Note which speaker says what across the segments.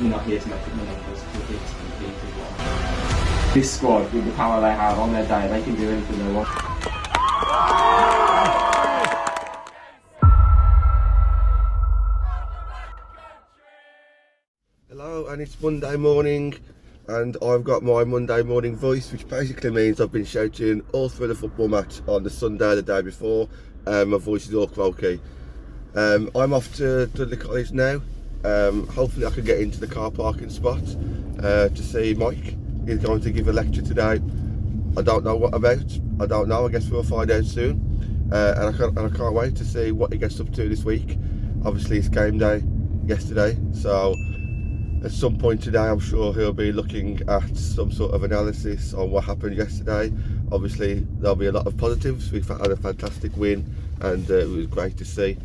Speaker 1: We're not here to make up the numbers, we're here to compete as well. This squad, with the power they have on their day, they can do anything they want.
Speaker 2: Hello, and it's Monday morning, and I've got my Monday morning voice, which basically means I've been shouting all through the football match on the Sunday the day before. My voice is all croaky. I'm off to Dudley College now. Hopefully I can get into the car parking spot to see Mike. He's going to give a lecture today. I don't know what about. I don't know. I guess we'll find out soon. And I can't wait to see what he gets up to this week. Obviously it's game day yesterday, so at some point today I'm sure he'll be looking at some sort of analysis on what happened yesterday. Obviously there'll be a lot of positives. We've had a fantastic win, and it was great to see.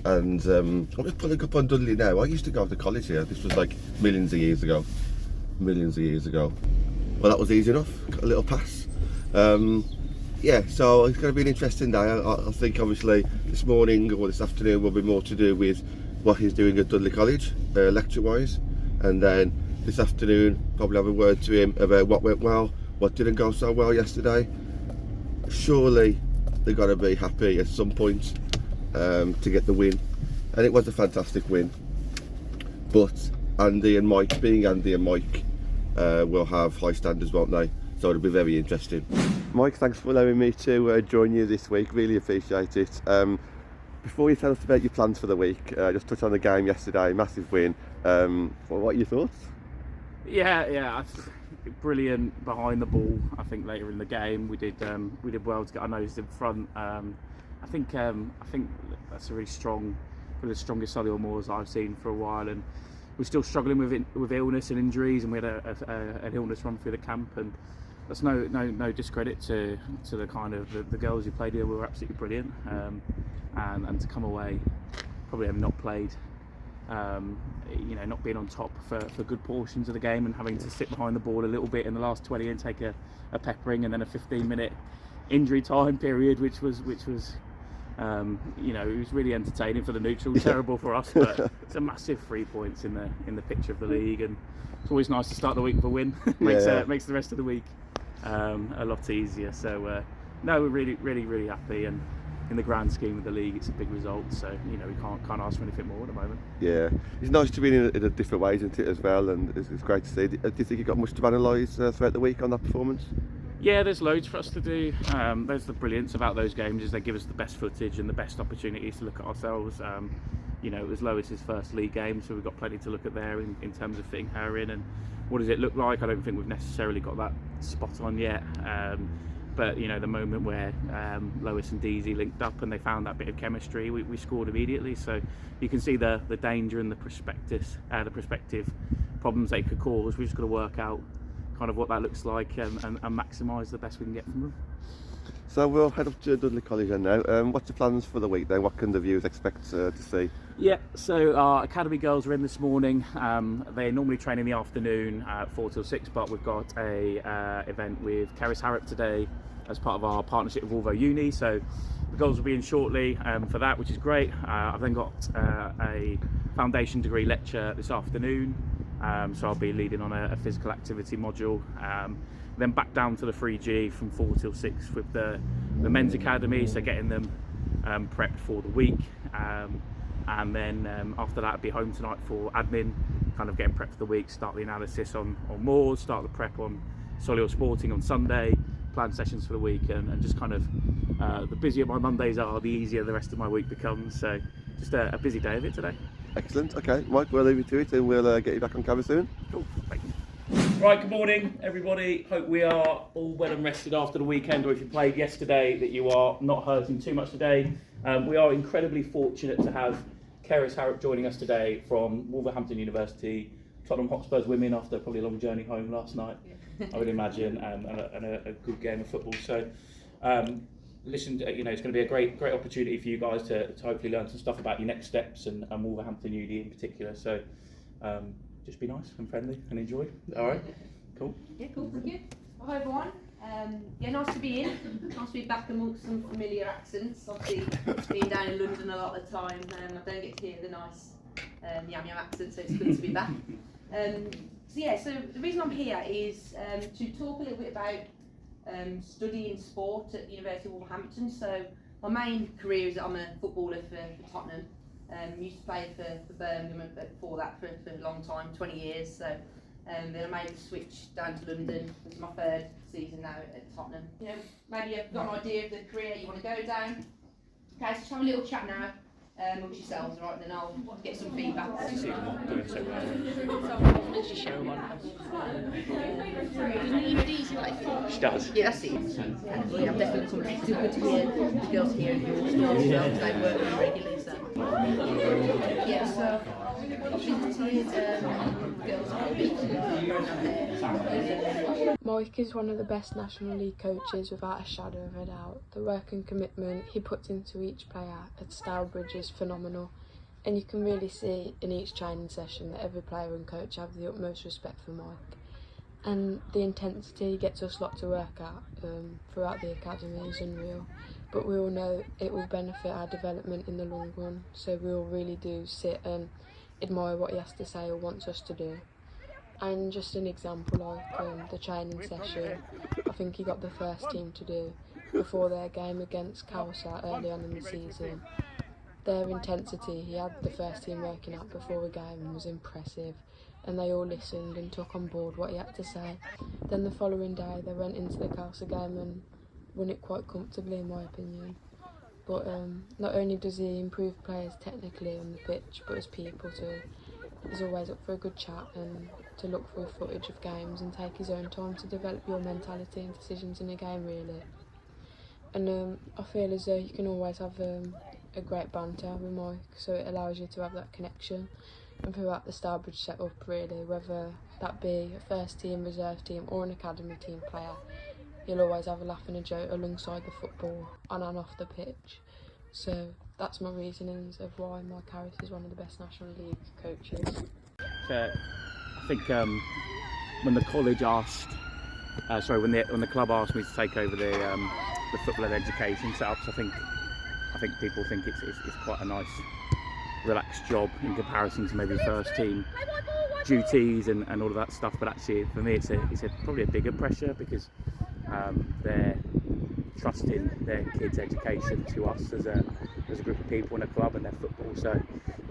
Speaker 2: And I'm just pulling up on Dudley now. I used to go to college here. This was like millions of years ago. Well, that was easy enough. Got a little pass. Yeah, so it's going to be an interesting day. I think obviously this morning or this afternoon will be more to do with what he's doing at Dudley College, lecture wise, and then this afternoon probably have a word to him about what went well, what didn't go so well yesterday. Surely they've got to be happy at some point to get the win, and it was a fantastic win. But Andy and Mike, being Andy and Mike, will have high standards, won't they? So it'll be very interesting. Mike, thanks for allowing me to join you this week. Really appreciate it. Before you tell us about your plans for the week, just touch on the game yesterday. Massive win. What are your thoughts?
Speaker 3: Yeah, brilliant behind the ball. I think later in the game we did well to get our nose in front. I think that's a really strong, probably the strongest Solihull Moors I've seen for a while, and we're still struggling with illness and injuries, and we had an illness run through the camp, and that's no discredit to the kind of the girls who played here. We were absolutely brilliant, and to come away probably have not played, not being on top for good portions of the game, and having to sit behind the ball a little bit in the last 20 and take a peppering, and then a 15-minute injury time period, which was it was really entertaining for the neutral, terrible for us, but it's a massive 3 points in the picture of the league, and it's always nice to start the week with a win. makes the rest of the week a lot easier. So no, we're really happy, and in the grand scheme of the league it's a big result, so we can't ask for anything more at the moment.
Speaker 2: Yeah, it's nice to be in a different way, isn't it, as well, and it's great to see. Do you think you've got much to analyse throughout the week on that performance?
Speaker 3: Yeah, there's loads for us to do. There's the brilliance about those games is they give us the best footage and the best opportunities to look at ourselves. It was Lois's first league game, so we've got plenty to look at there in terms of fitting her in and what does it look like. I don't think we've necessarily got that spot on yet, but the moment where Lois and Deasy linked up and they found that bit of chemistry, we scored immediately. So you can see the danger and the prospective problems they could cause. We've just got to work out kind of what that looks like and maximise the best we can get from them.
Speaker 2: So we'll head up to Dudley College now. What's the plans for the week then? What can the viewers expect to see? Yeah,
Speaker 3: so our academy girls are in this morning. They normally train in the afternoon at 4 till 6, but we've got a event with Keris Harrop today as part of our partnership with Wolvo Uni. So the girls will be in shortly for that, which is great. I've then got a foundation degree lecture this afternoon. So I'll be leading on a physical activity module, then back down to the 3G from 4 till 6 with the men's academy, so getting them prepped for the week, and then after that I'll be home tonight for admin, kind of getting prepped for the week, start the analysis on Moors, start the prep on Solihull Sporting on Sunday, plan sessions for the week, and just kind of the busier my Mondays are, the easier the rest of my week becomes. So just a busy day of it today.
Speaker 2: Excellent. Okay, Mike, we'll leave you to it, and we'll get you back on camera soon.
Speaker 3: Cool. Thank you. Right, good morning everybody. Hope we are all well and rested after the weekend, or if you played yesterday, that you are not hurting too much today. We are incredibly fortunate to have Keris Harrop joining us today from Wolverhampton University, Tottenham Hotspur's women, after probably a long journey home last night, I would imagine, and a good game of football. So listen, it's going to be a great opportunity for you guys to hopefully learn some stuff about your next steps and Wolverhampton Uni in particular. So just be nice and friendly and enjoy. All right, cool.
Speaker 4: Yeah, cool. Thank you. Well, hi everyone. Nice to be in. Nice to be back amongst some familiar accents. Obviously, being down in London a lot of the time, I don't get to hear the nice yam yam accent, so it's good to be back. So the reason I'm here is to talk a little bit about studying sport at the University of Wolverhampton. So my main career is that I'm a footballer for Tottenham. Used to play for Birmingham, but before that for a long time, 20 years. So then I made the switch down to London. It's my third season now at Tottenham. You know, maybe you've got an idea of the career you want to go down. Okay, so just have a little chat now amongst yourselves, right? Then I'll get some feedback.
Speaker 3: See if I'm not doing so well. She does.
Speaker 4: Yeah, that's it. Yeah, I'm definitely coming. It's good to hear the girls here and your stories as well, because they work with me regularly. So. Yeah, so I've visited girls at
Speaker 5: Mike is one of the best National League coaches without a shadow of a doubt. The work and commitment he puts into each player at Stourbridge is phenomenal, and you can really see in each training session that every player and coach have the utmost respect for Mike. And the intensity he gets us lot to work at throughout the academy is unreal, but we all know it will benefit our development in the long run, so we all really do sit and admire what he has to say or wants us to do. And just an example, like the training session, I think he got the first team to do before their game against Calsa early on in the season. Their intensity he had the first team working at before the game was impressive, and they all listened and took on board what he had to say. Then the following day they went into the Calsa game and won it quite comfortably in my opinion. But not only does he improve players technically on the pitch, but as people too. He's always up for a good chat and to look through footage of games and take his own time to develop your mentality and decisions in a game really. And I feel as though you can always have a great banter with Mike, so it allows you to have that connection. And throughout the Stourbridge setup really, whether that be a first team, reserve team or an academy team player, you'll always have a laugh and a joke alongside the football on and off the pitch. So that's my reasonings of why Mike Harris is one of the best National League coaches.
Speaker 3: I think when the college asked, when the club asked me to take over the football and education setups, I think people think it's quite a nice, relaxed job in comparison to maybe first team duties and all of that stuff. But actually, for me, it's probably a bigger pressure because they're trusting their kids' education to us as a group of people in a club and their football. So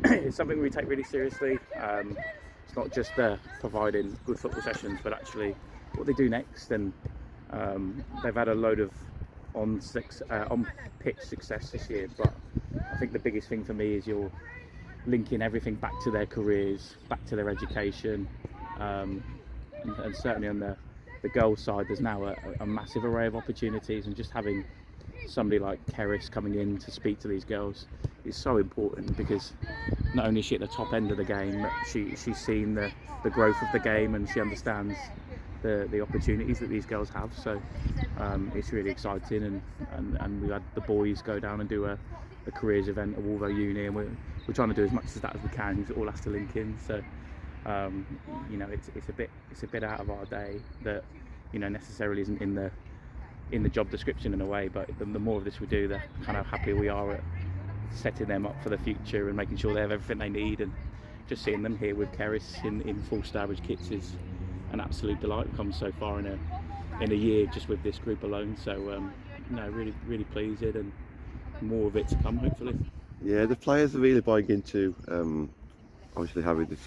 Speaker 3: it's something we take really seriously. It's not just providing good football sessions, but actually what they do next. And they've had a load of on-pitch success this year, but I think the biggest thing for me is you're linking everything back to their careers, back to their education, and certainly on the girls' side there's now a massive array of opportunities, and just having somebody like Keris coming in to speak to these girls is so important, because not only is she at the top end of the game, but she's seen the growth of the game and she understands the opportunities that these girls have. So it's really exciting, and we had the boys go down and do a careers event at Wolvo Uni, and we're trying to do as much as that as we can, because it all has to link in. So you know, it's a bit out of our day that, you know, necessarily isn't in the job description in a way, but the more of this we do, the kind of happier we are at setting them up for the future and making sure they have everything they need. And just seeing them here with Keris in full Stourbridge kits is an absolute delight. We've come so far in a year just with this group alone, so no, really pleased, and more of it to come hopefully.
Speaker 2: Yeah, the players are really buying into obviously having this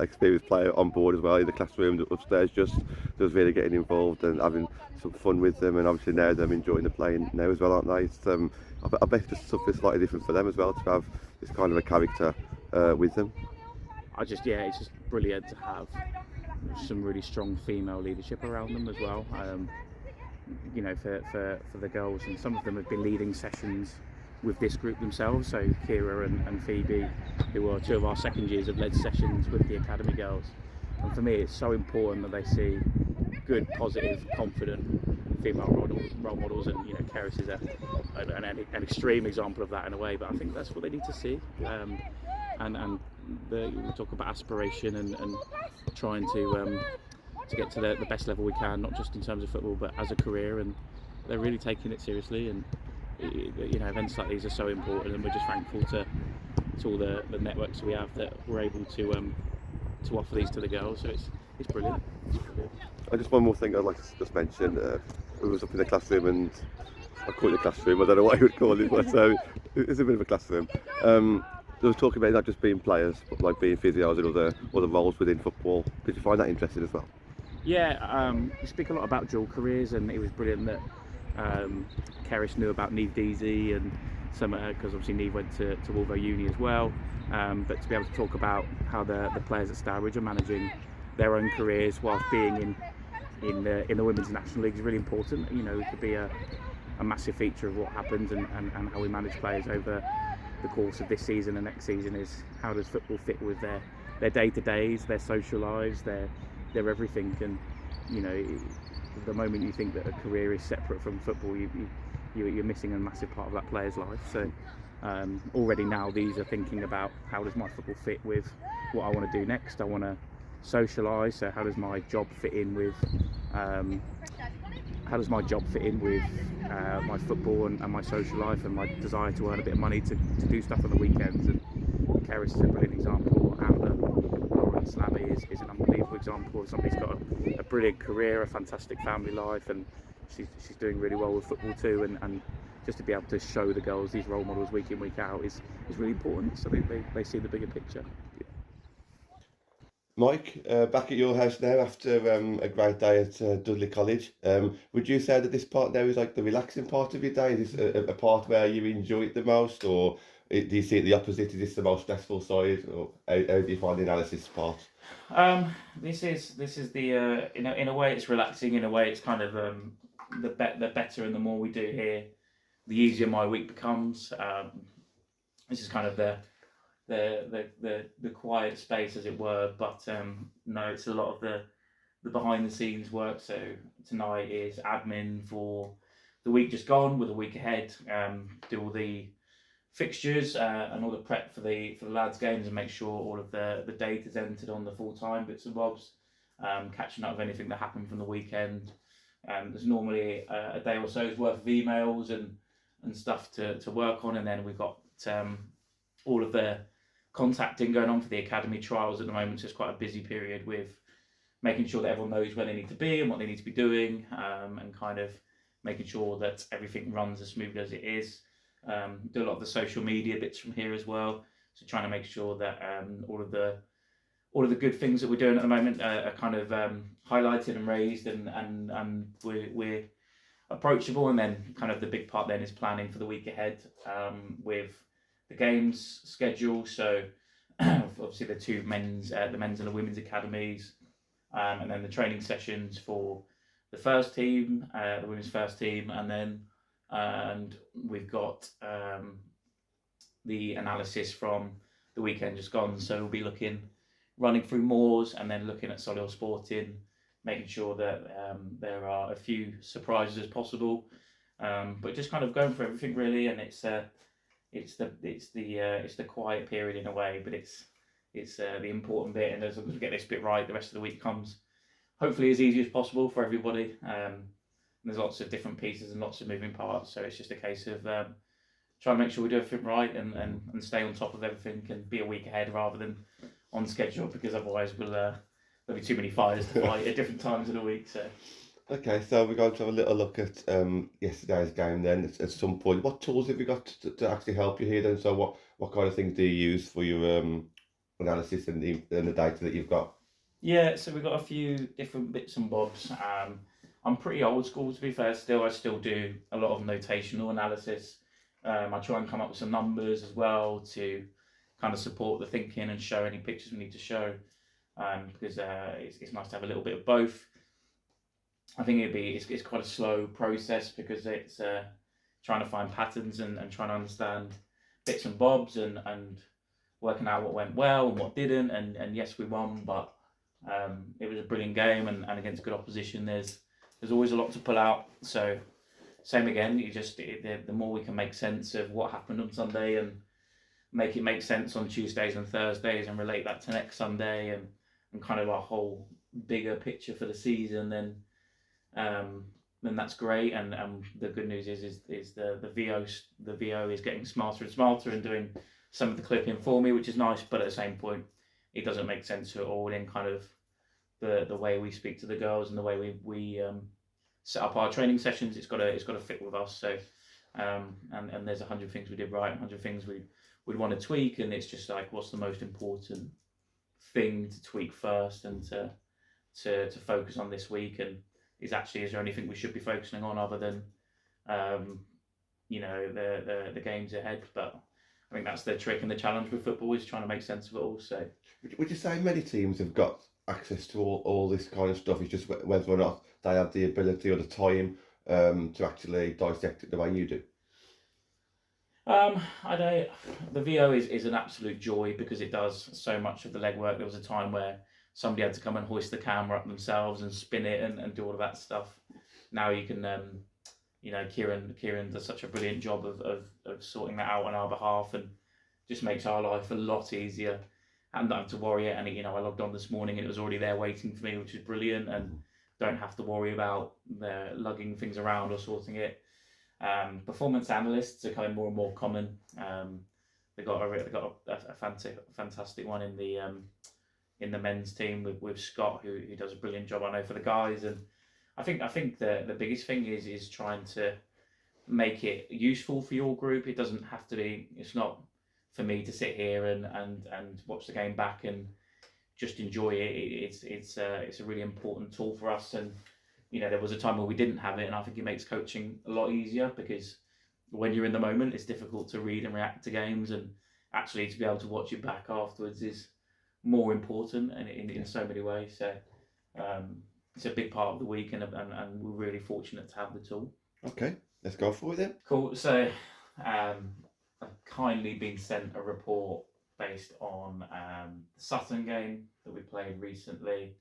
Speaker 2: experienced player on board as well in the classroom upstairs, just really getting involved and having some fun with them, and obviously now they're enjoying the playing now as well, aren't they? It's, I bet it's something slightly different for them as well to have this kind of a character with them.
Speaker 3: It's just brilliant to have some really strong female leadership around them as well. You know, for the girls, and some of them have been leading sessions with this group themselves. So Kira and Phoebe, who are two of our second years, have led sessions with the academy girls. And for me, it's so important that they see good, positive, confident female role models. And you know, Keris is an extreme example of that in a way. But I think that's what they need to see. We talk about aspiration and trying to get to the best level we can, not just in terms of football, but as a career. And they're really taking it seriously. And you know, events like these are so important, and we're just thankful to all the networks we have that we're able to to offer these to the girls. So it's brilliant. It's brilliant.
Speaker 2: And just one more thing I'd like to just mention. We was up in the classroom, and I call it a classroom. I don't know what you would call it, but it's a bit of a classroom. They were talking about not just being players, but like being physios and other roles within football. Did you find that interesting as well?
Speaker 3: Yeah, we speak a lot about dual careers, and it was brilliant that Keris knew about Neve Deasy and some because obviously Neve went to Wolvo Uni as well. But to be able to talk about how the players at Stourbridge are managing their own careers whilst being in the women's national league is really important. You know, it could be a massive feature of what happens and how we manage players over the course of this season and next season is how does football fit with their day-to-days, their social lives, their everything. And you know, the moment you think that a career is separate from football, you're missing a massive part of that player's life. So already now these are thinking about how does my football fit with what I want to do next. I want to socialise, so how does my job fit in with my football and my social life and my desire to earn a bit of money to do stuff on the weekends. And Keris is a brilliant example. Lauren Slammy is an unbelievable example of somebody who's got a brilliant career, a fantastic family life, and she's doing really well with football too. And just to be able to show the girls these role models week in, week out is really important, so they see the bigger picture.
Speaker 2: Mike, back at your house now after a great day at Dudley College. Would you say that this part now is like the relaxing part of your day? Is this a part where you enjoy it the most, or do you see it the opposite? Is this the most stressful side, or how do you find the analysis part?
Speaker 3: This is the in a way it's relaxing. In a way it's kind of the better and the more we do here, the easier my week becomes. This is kind of the quiet space, as it were, but no, it's a lot of the behind the scenes work. So tonight is admin for the week just gone, with a week ahead. Do all the fixtures and all the prep for the lads' games, and make sure all of the data's entered on the full time bits and bobs. Catching up of anything that happened from the weekend. There's normally a day or so's worth of emails and stuff to work on, and then we've got all of the contacting going on for the academy trials at the moment. So it's quite a busy period with making sure that everyone knows where they need to be and what they need to be doing, and kind of making sure that everything runs as smoothly as it is. Do a lot of the social media bits from here as well. So trying to make sure that all of the good things that we're doing at the moment are kind of highlighted and raised, and we're approachable. And then kind of the big part then is planning for the week ahead with the games schedule. So obviously the men's and the women's academies, and then the training sessions for the first team, the women's first team, and we've got the analysis from the weekend just gone. So we'll be running through Moors and then looking at Solihull Sporting, making sure that there are a few surprises as possible, but just kind of going for everything really. And it's the quiet period in a way, but it's the important bit. And as long as we get this bit right, the rest of the week comes hopefully as easy as possible for everybody. And there's lots of different pieces and lots of moving parts, so it's just a case of trying to make sure we do everything right and stay on top of everything and be a week ahead rather than on schedule, because otherwise there'll be too many fires to fight at different times of the week. So.
Speaker 2: Okay, so we're going to have a little look at yesterday's game then at some point. What tools have you got to actually help you here then? So what kind of things do you use for your analysis and the data that you've got?
Speaker 3: Yeah, so we've got a few different bits and bobs. I'm pretty old school, to be fair. I still do a lot of notational analysis. I try and come up with some numbers as well to kind of support the thinking and show any pictures we need to show, because it's nice to have a little bit of both. I think it's quite a slow process because it's trying to find patterns and trying to understand bits and bobs and working out what went well and what didn't. And yes, we won, but it was a brilliant game and against good opposition. There's always a lot to pull out. So same again, the more we can make sense of what happened on Sunday and make it make sense on Tuesdays and Thursdays and relate that to next Sunday and kind of our whole bigger picture for the season, then that's great. And the good news is the VO is getting smarter and smarter and doing some of the clipping for me, which is nice. But at the same point, it doesn't make sense at all in kind of the way we speak to the girls and the way we set up our training sessions. It's got to fit with us. So and there's 100 things we did right, 100 things we'd want to tweak, and it's just like, what's the most important thing to tweak first and to focus on this week, and is there anything we should be focusing on other than the games ahead. But I think that's the trick and the challenge with football, is trying to make sense of it all. So
Speaker 2: would you say many teams have got access to all this kind of stuff? It's just whether or not they have the ability or the time to actually dissect it the way you do?
Speaker 3: I don't. The VO is an absolute joy because it does so much of the legwork. There was a time where somebody had to come and hoist the camera up themselves and spin it and do all of that stuff. Now you can, Kieran does such a brilliant job of sorting that out on our behalf, and just makes our life a lot easier. And not have to worry it. And I logged on this morning and it was already there waiting for me, which is brilliant. And don't have to worry about lugging things around or sorting it. Performance analysts are becoming more and more common. They got a fantastic one in the men's team with Scott, who does a brilliant job, I know, for the guys. And I think the biggest thing is trying to make it useful for your group. It doesn't have to be. It's not for me to sit here and watch the game back and just enjoy it. It's a really important tool for us. And there was a time where we didn't have it, and I think it makes coaching a lot easier, because when you're in the moment, it's difficult to read and react to games, and actually to be able to watch it back afterwards is more important, and in so many ways. So it's a big part of the week, and we're really fortunate to have the tool.
Speaker 2: Okay, let's go for it then.
Speaker 3: Cool. So I've kindly been sent a report based on the Sutton game that we played recently.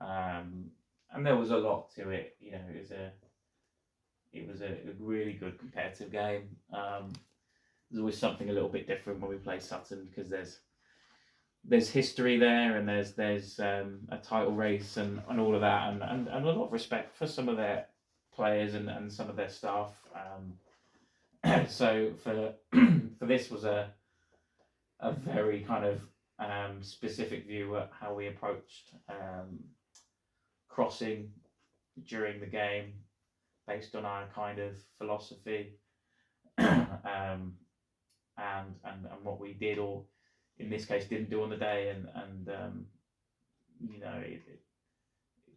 Speaker 3: And there was a lot to it. It was a really good competitive game. There's always something a little bit different when we play Sutton, because there's history there, and there's a title race and all of that, and a lot of respect for some of their players and some of their staff. So for this was a very kind of specific view at how we approached crossing during the game, based on our kind of philosophy, and what we did, or in this case didn't do on the day,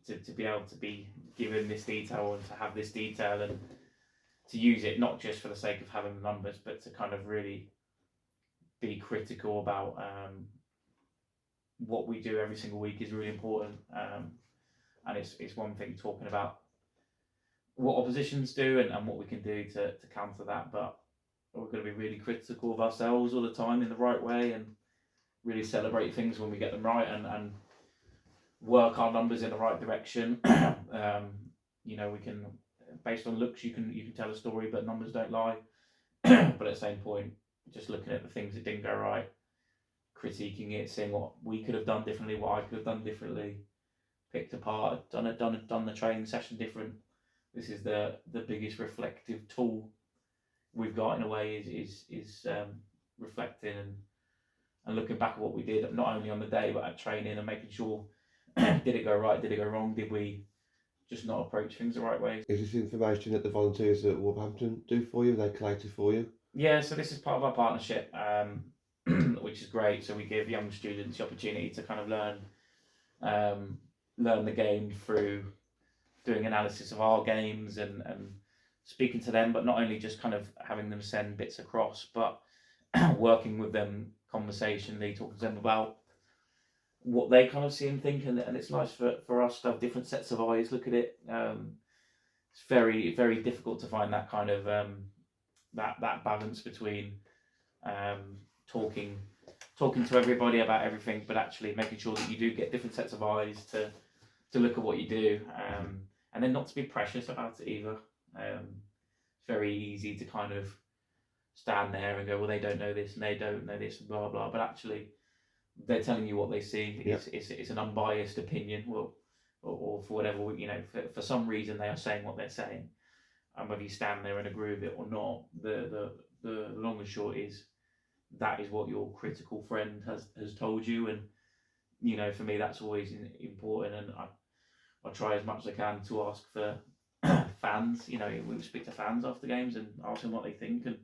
Speaker 3: to be able to be given this detail and to have this detail and to use it, not just for the sake of having the numbers, but to kind of really be critical about what we do every single week is really important. And it's one thing talking about what oppositions do and what we can do to counter that, but we're going to be really critical of ourselves all the time in the right way, and really celebrate things when we get them right, and work our numbers in the right direction. We can, based on looks, you can tell a story, but numbers don't lie. But at the same point, just looking at the things that didn't go right, critiquing it, seeing what we could have done differently, what I could have done differently, picked apart, done the training session different. This is the biggest reflective tool we've got, in a way, is reflecting and looking back at what we did, not only on the day but at training, and making sure, did it go right, did it go wrong, did we just not approach things the right way.
Speaker 2: Is this information that the volunteers at Wolverhampton do for you? They collect it for you?
Speaker 3: Yeah, so this is part of our partnership, which is great. So we give young students the opportunity to kind of learn the game through doing analysis of our games and speaking to them, but not only just kind of having them send bits across, but working with them conversationally, talking to them about what they kind of see and think, and it's nice for us to have different sets of eyes look at it. It's very, very difficult to find that kind of that balance between talking to everybody about everything, but actually making sure that you do get different sets of eyes to look at what you do, and then not to be precious about it either. It's very easy to kind of stand there and go, well, they don't know this and they don't know this and blah blah, but actually they're telling you what they see.
Speaker 2: Yep.
Speaker 3: It's an unbiased opinion, or for whatever, for some reason they are saying what they're saying, and whether you stand there and agree with it or not, the long and short is that is what your critical friend has told you, and you know, for me that's always important, and I try as much as I can to ask for fans. You know, we speak to fans after games and ask them what they think, and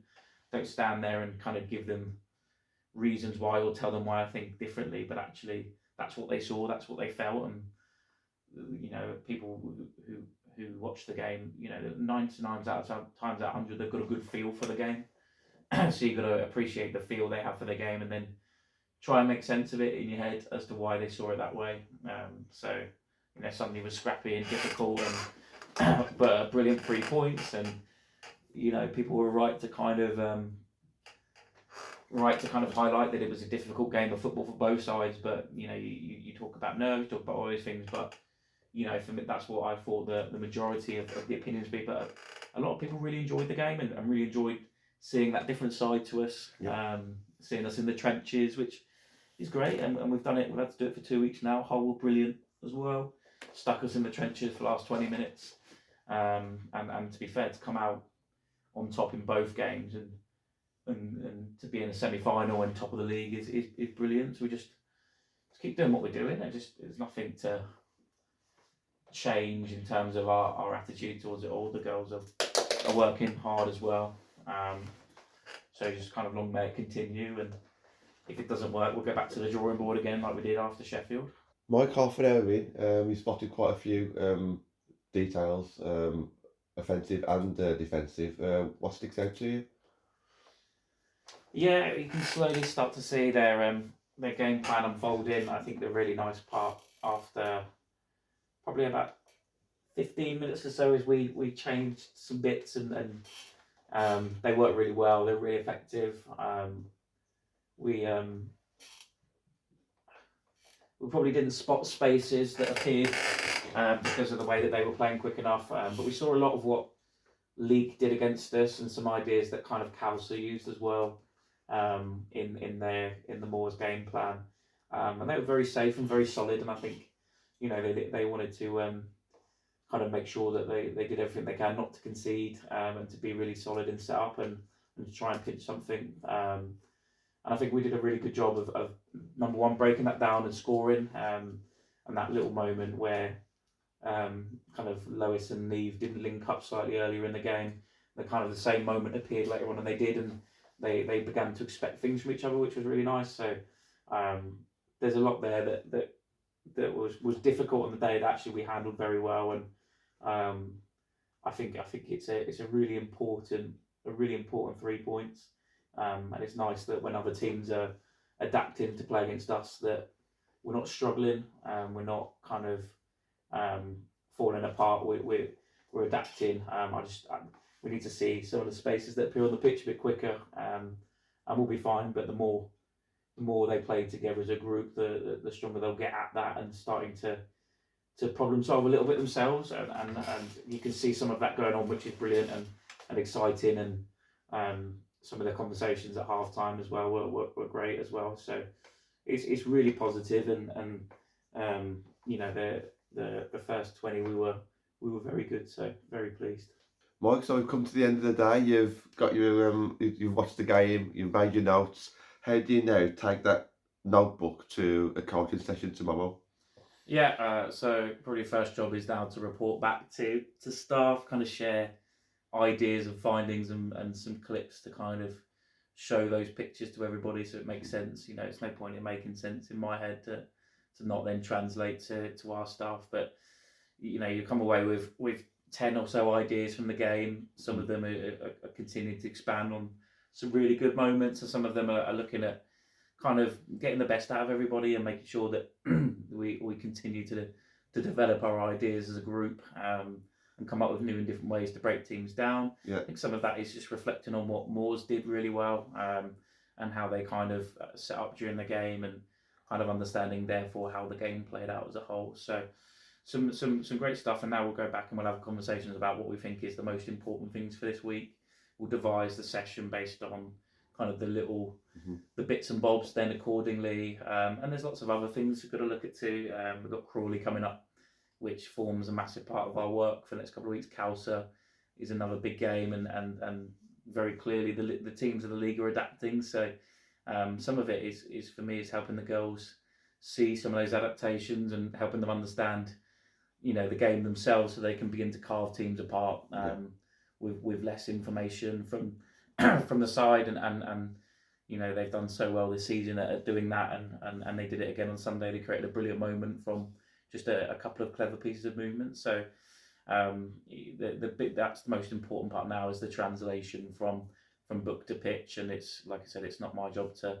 Speaker 3: don't stand there and kind of give them reasons why or tell them why I think differently, but actually that's what they saw, that's what they felt, and you know, people who watch the game, you know, 99 times out of 100 they've got a good feel for the game. So you've got to appreciate the feel they have for the game, and then try and make sense of it in your head as to why they saw it that way. So you know, Sunday was scrappy and difficult, and but brilliant 3 points, and you know, people were right to kind of highlight that it was a difficult game of football for both sides. But you know, you talk about nerves, you talk about all those things, but you know, for me, that's what I thought the majority of the opinions be. But a lot of people really enjoyed the game, and really enjoyed seeing that different side to us, seeing us in the trenches, which is great. And we've done it. We've had to do it for 2 weeks now. Hull were brilliant as well. Stuck us in the trenches for the last 20 minutes. And to be fair, to come out on top in both games and to be in a semi-final and top of the league is brilliant. So we just keep doing what we're doing. There's nothing to change in terms of our attitude towards it all. The girls are working hard as well. So just kind of long may it continue, and if it doesn't work, we'll go back to the drawing board again like we did after Sheffield.
Speaker 2: Mike, half an hour in, you spotted quite a few details, offensive and defensive. What sticks out to you?
Speaker 3: Yeah, you can slowly start to see their game plan unfolding. I think the really nice part after probably about 15 minutes or so is we changed some bits, and they worked really well. They're really effective. We probably didn't spot spaces that appeared because of the way that they were playing quick enough. But we saw a lot of what League did against us, and some ideas that kind of Calcer used as well in the Moors game plan. And they were very safe and very solid. And I think, you know, they wanted to kind of make sure that they did everything they can not to concede, and to be really solid and set up and to try and pinch something. And I think we did a really good job of number one, breaking that down and scoring, and that little moment where kind of Lois and Neve didn't link up slightly earlier in the game. The kind of the same moment appeared later on, and they did, and they began to expect things from each other, which was really nice. So there's a lot there that was difficult on the day that actually we handled very well, and I think it's a really important 3 points. And it's nice that when other teams are adapting to play against us, that we're not struggling, we're not kind of falling apart. We're adapting. We need to see some of the spaces that appear on the pitch a bit quicker, and we'll be fine. But the more they play together as a group, the stronger they'll get at that, and starting to problem solve a little bit themselves. And you can see some of that going on, which is brilliant and exciting. And some of the conversations at half time as well were great as well. So it's really positive, and you know, the first 20 we were very good, so very pleased.
Speaker 2: Mike, so we've come to the end of the day. You've got your you've watched the game, you've made your notes. How do you now take that notebook to a coaching session tomorrow?
Speaker 3: Yeah, so probably first job is now to report back to staff, kind of share ideas and findings and some clips to kind of show those pictures to everybody so it makes sense. You know, it's no point in making sense in my head to not then translate to our staff. But you know, you come away with 10 or so ideas from the game. Some of them are continuing to expand on some really good moments, and some of them are looking at kind of getting the best out of everybody and making sure that we continue to develop our ideas as a group, and come up with new and different ways to break teams down.
Speaker 2: Yeah.
Speaker 3: I think some of that is just reflecting on what Moors did really well, and how they kind of set up during the game, and kind of understanding therefore how the game played out as a whole. So some great stuff, and now we'll go back and we'll have conversations about what we think is the most important things for this week. We'll devise the session based on kind of the little the bits and bobs then accordingly, and there's lots of other things we've got to look at too. We've got Crawley coming up, which forms a massive part of our work for the next couple of weeks. Calcer is another big game, and very clearly the teams of the league are adapting. So some of it is for me is helping the girls see some of those adaptations and helping them understand, the game themselves, so they can begin to carve teams apart with less information from from the side, and they've done so well this season at doing that, and they did it again on Sunday. They created a brilliant moment from just a couple of clever pieces of movement. So the bit that's the most important part now is the translation from book to pitch, and it's like I said, it's not my job to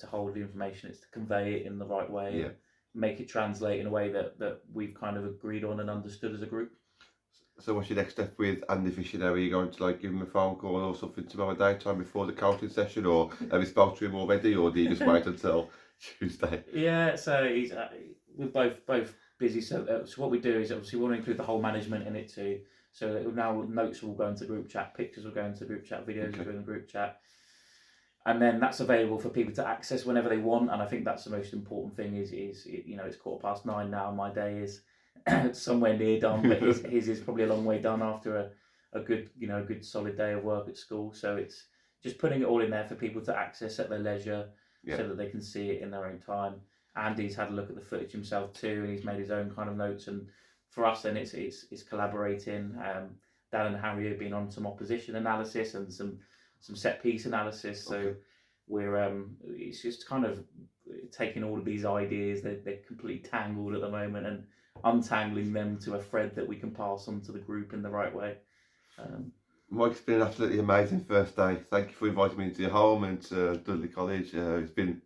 Speaker 3: hold the information. It's to convey it in the right way, and make it translate in a way that we've kind of agreed on and understood as a group.
Speaker 2: So what's your next step with Andy Fisher now? Are you going to give him a phone call or something tomorrow daytime before the coaching session, or have you spoke to him already, or do you just wait until Tuesday?
Speaker 3: Yeah, so he's we're both busy. So what we do is obviously we want to include the whole management in it too. So now notes will go into group chat, pictures will go into group chat, videos will go in the group chat, and then that's available for people to access whenever they want. And I think that's the most important thing. Is it's 9:15 now. My day is somewhere near done, but his is probably a long way done after a good solid day of work at school. So it's just putting it all in there for people to access at their leisure, so that they can see it in their own time. Andy's had a look at the footage himself too, and he's made his own kind of notes. And for us, then it's collaborating. Dan and Harry have been on some opposition analysis and some set piece analysis. So we're it's just kind of taking all of these ideas. They're completely tangled at the moment, and untangling them to a thread that we can pass on to the group in the right way.
Speaker 2: Mike, it's been an absolutely amazing first day. Thank you for inviting me into your home and to Dudley College. It's been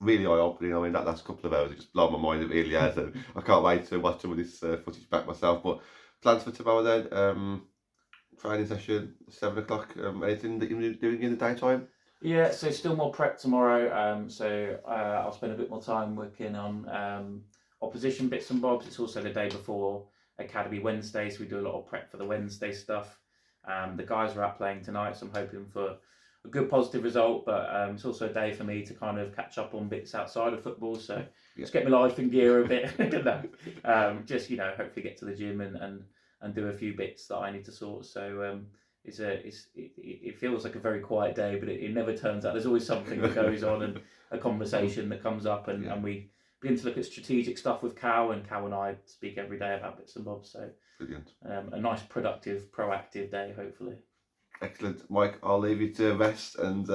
Speaker 2: really eye-opening. I mean, that last couple of hours, it just blown my mind. It really has. And I can't wait to watch some of this footage back myself. But plans for tomorrow then? Training session, 7 o'clock. Anything that you're doing in the daytime?
Speaker 3: Yeah, so still more prep tomorrow. So I'll spend a bit more time working on opposition bits and bobs. It's also the day before Academy Wednesday, so we do a lot of prep for the Wednesday stuff. The guys are out playing tonight, so I'm hoping for a good positive result, but it's also a day for me to kind of catch up on bits outside of football, so just get my life in gear a bit. Just hopefully get to the gym and do a few bits that I need to sort. So it feels like a very quiet day, but it never turns out. There's always something that goes on and a conversation that comes up, and we begin to look at strategic stuff with Cal, and Cal and I speak every day about bits and bobs. So
Speaker 2: brilliant.
Speaker 3: A nice, productive, proactive day, hopefully.
Speaker 2: Excellent. Mike, I'll leave you to rest and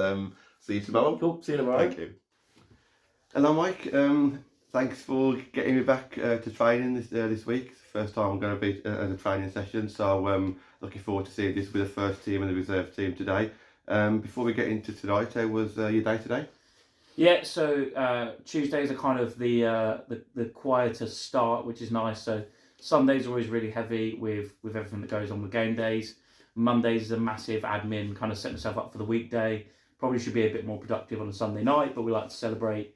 Speaker 2: see you tomorrow.
Speaker 3: Cool, see you tomorrow.
Speaker 2: Thank you. Hello, Mike. Thanks for getting me back to training this week. It's the first time I'm going to be at a training session, so looking forward to seeing this with the first team and the reserve team today. Before we get into tonight, how was your day today?
Speaker 3: Yeah, so Tuesdays are kind of the quieter start, which is nice. So Sundays are always really heavy with everything that goes on with game days. Mondays is a massive admin, kind of setting myself up for the weekday. Probably should be a bit more productive on a Sunday night, but we like to celebrate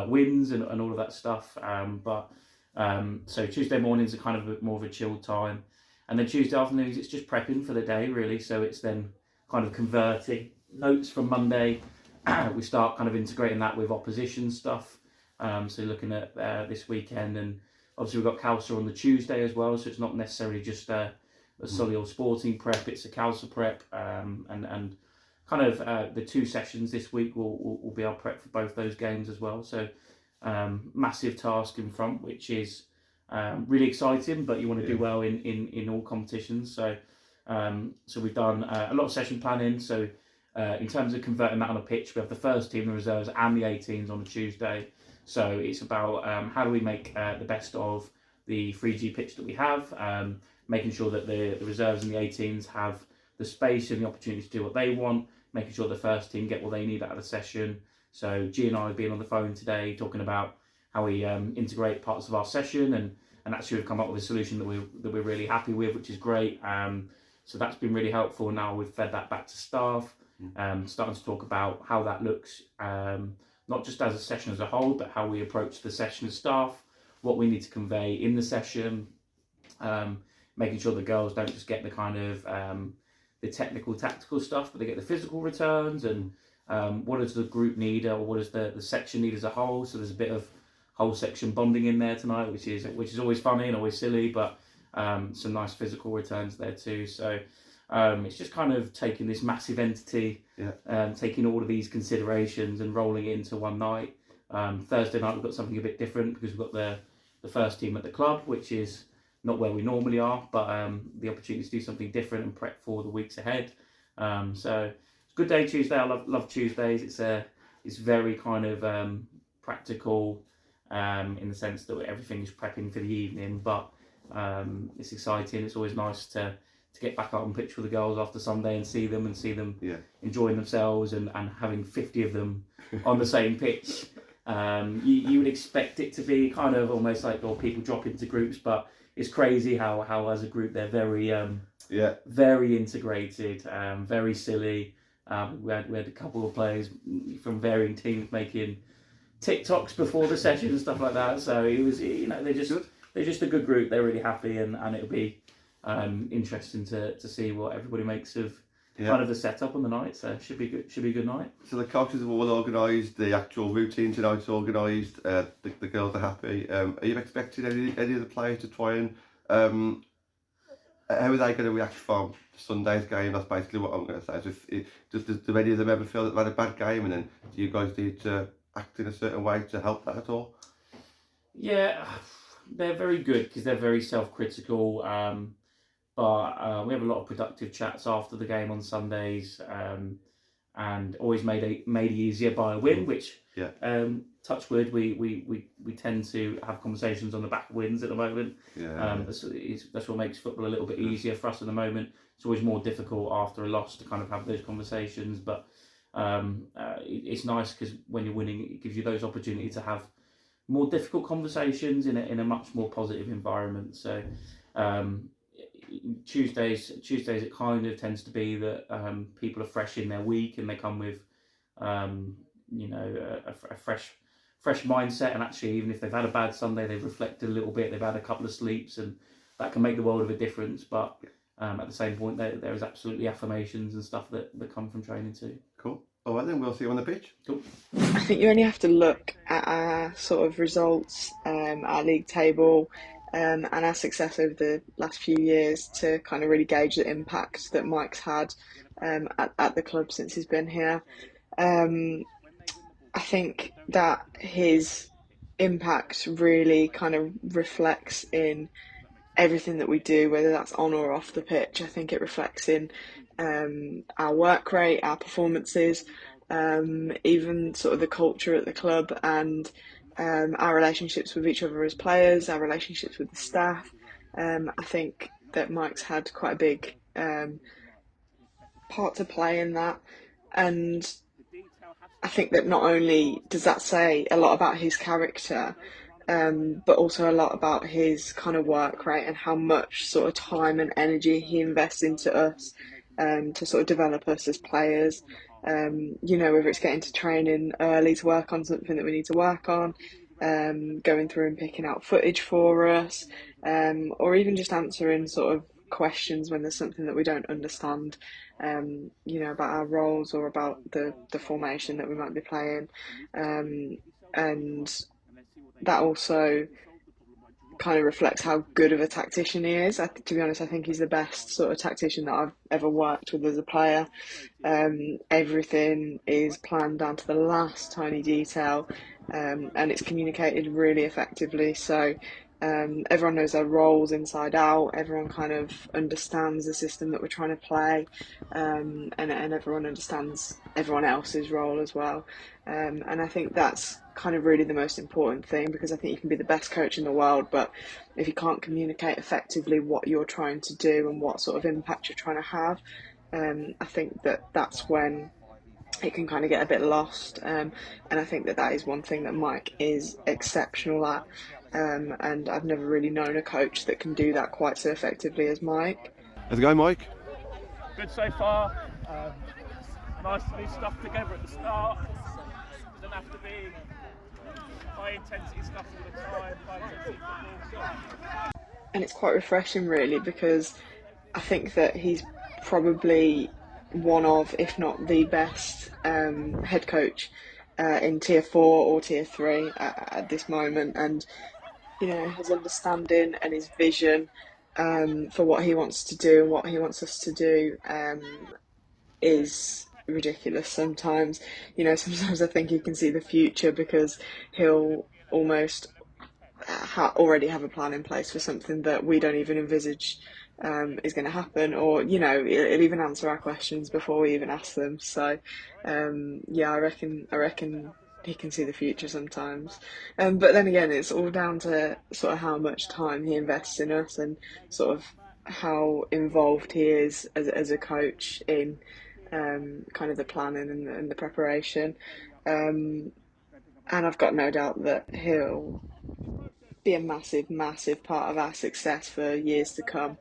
Speaker 3: wins and all of that stuff. So Tuesday mornings are kind of a bit more of a chilled time. And then Tuesday afternoons, it's just prepping for the day, really. So it's then kind of converting notes from Monday. We start kind of integrating that with opposition stuff. So looking at this weekend, and obviously we've got Calsa on the Tuesday as well. So it's not necessarily just a Solihull Sporting prep, it's a Calsa prep. And kind of the two sessions this week will be our prep for both those games as well. So massive task in front, which is really exciting, but you want to do well in all competitions. So we've done a lot of session planning. So in terms of converting that on a pitch, we have the first team, the reserves, and the 18s on a Tuesday. So it's about how do we make the best of the 3G pitch that we have, making sure that the reserves and the 18s have the space and the opportunity to do what they want, making sure the first team get what they need out of the session. So G and I have been on the phone today talking about how we integrate parts of our session, and actually we've come up with a solution that we're really happy with, which is great. So that's been really helpful. Now we've fed that back to staff, starting to talk about how that looks, not just as a session as a whole, but how we approach the session as staff, what we need to convey in the session, making sure the girls don't just get the kind of the technical, tactical stuff, but they get the physical returns, and what does the group need, or what does the section need as a whole. So there's a bit of whole section bonding in there tonight, which is always funny and always silly, but some nice physical returns there too. So it's just kind of taking this massive entity, taking all of these considerations and rolling it into one night. Thursday night we've got something a bit different because we've got the first team at the club, which is not where we normally are, but the opportunity to do something different and prep for the weeks ahead. So it's a good day Tuesday. I love Tuesdays. It's very kind of practical in the sense that everything is prepping for the evening, but it's exciting. It's always nice to get back out on pitch for the girls after Sunday and see them enjoying themselves and having 50 of them on the same pitch. You would expect it to be kind of almost like people drop into groups, but it's crazy how as a group they're very very integrated, very silly. We had a couple of players from varying teams making TikToks before the session and stuff like that. So it was, they're just a good group. They're really happy, and it'll be interesting to see what everybody makes of kind of the setup on the night. So it should be good. Should be a good night.
Speaker 2: So the coaches have all organised, the actual routine tonight's organised. The girls are happy. Are you expecting any of the players to try and how are they going to react from Sunday's game? That's basically what I'm going to say. So do any of them ever feel that they've had a bad game, and then do you guys need to act in a certain way to help that at all?
Speaker 3: Yeah, they're very good because they're very self-critical. But we have a lot of productive chats after the game on Sundays, and always made it easier by a win. Which, touch wood, we tend to have conversations on the back of wins at the moment. That's what makes football a little bit easier for us at the moment. It's always more difficult after a loss to kind of have those conversations, but it's nice because when you're winning, it gives you those opportunities to have more difficult conversations in a much more positive environment. So Tuesdays it kind of tends to be that people are fresh in their week and they come with a fresh mindset, and actually even if they've had a bad Sunday, they've reflected a little bit, they've had a couple of sleeps, and that can make the world of a difference. But at the same point, there is absolutely affirmations and stuff that come from training too.
Speaker 2: Cool. All right, then we'll see you on the pitch.
Speaker 3: Cool.
Speaker 5: I think you only have to look at our sort of results, our league table, and our success over the last few years to kind of really gauge the impact that Mike's had at the club since he's been here. I think that his impact really kind of reflects in everything that we do, whether that's on or off the pitch. I think it reflects in our work rate, our performances, even sort of the culture at the club, and our relationships with each other as players, our relationships with the staff. I think that Mike's had quite a big part to play in that, and I think that not only does that say a lot about his character, but also a lot about his kind of work rate and how much sort of time and energy he invests into us to sort of develop us as players. Whether it's getting to training early to work on something that we need to work on, going through and picking out footage for us, or even just answering sort of questions when there's something that we don't understand, about our roles or about the formation that we might be playing. And that also kind of reflects how good of a tactician he is. To be honest, I think he's the best sort of tactician that I've ever worked with as a player. Everything is planned down to the last tiny detail, and it's communicated really effectively. So everyone knows their roles inside out. Everyone kind of understands the system that we're trying to play, and everyone understands everyone else's role as well. And I think that's kind of really the most important thing, because I think you can be the best coach in the world, but if you can't communicate effectively what you're trying to do and what sort of impact you're trying to have, I think that's when it can kind of get a bit lost. And I think that is one thing that Mike is exceptional at. And I've never really known a coach that can do that quite so effectively as Mike.
Speaker 2: How's it going, Mike?
Speaker 3: Good so far. Nice to do stuff together at the start. Doesn't have to be high intensity stuff all the time. High intensity football.
Speaker 5: And it's quite refreshing, really, because I think that he's probably one of, if not the best, head coach in Tier 4 or Tier 3 at this moment. And his understanding and his vision for what he wants to do and what he wants us to do is ridiculous sometimes. You know, sometimes I think he can see the future because he'll almost already have a plan in place for something that we don't even envisage is going to happen, or you know, it'll even answer our questions before we even ask them. So yeah, I reckon he can see the future sometimes, but then again, it's all down to sort of how much time he invests in us and sort of how involved he is as a coach in kind of the planning and the preparation, and I've got no doubt that he'll be a massive part of our success for years to come.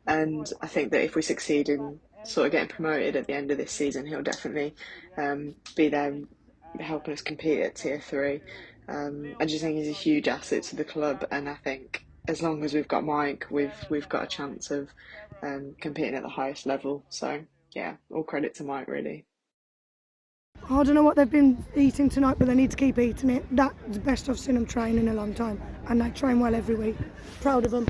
Speaker 5: And I think that if we succeed in sort of getting promoted at the end of this season, he'll definitely be there helping us compete at Tier 3. I just think he's a huge asset to the club, and I think as long as we've got Mike, we've got a chance of competing at the highest level. So yeah, all credit to Mike, really.
Speaker 6: I don't know what they've been eating tonight, but they need to keep eating it. That's the best I've seen them train in a long time, and they train well every week. Proud of them.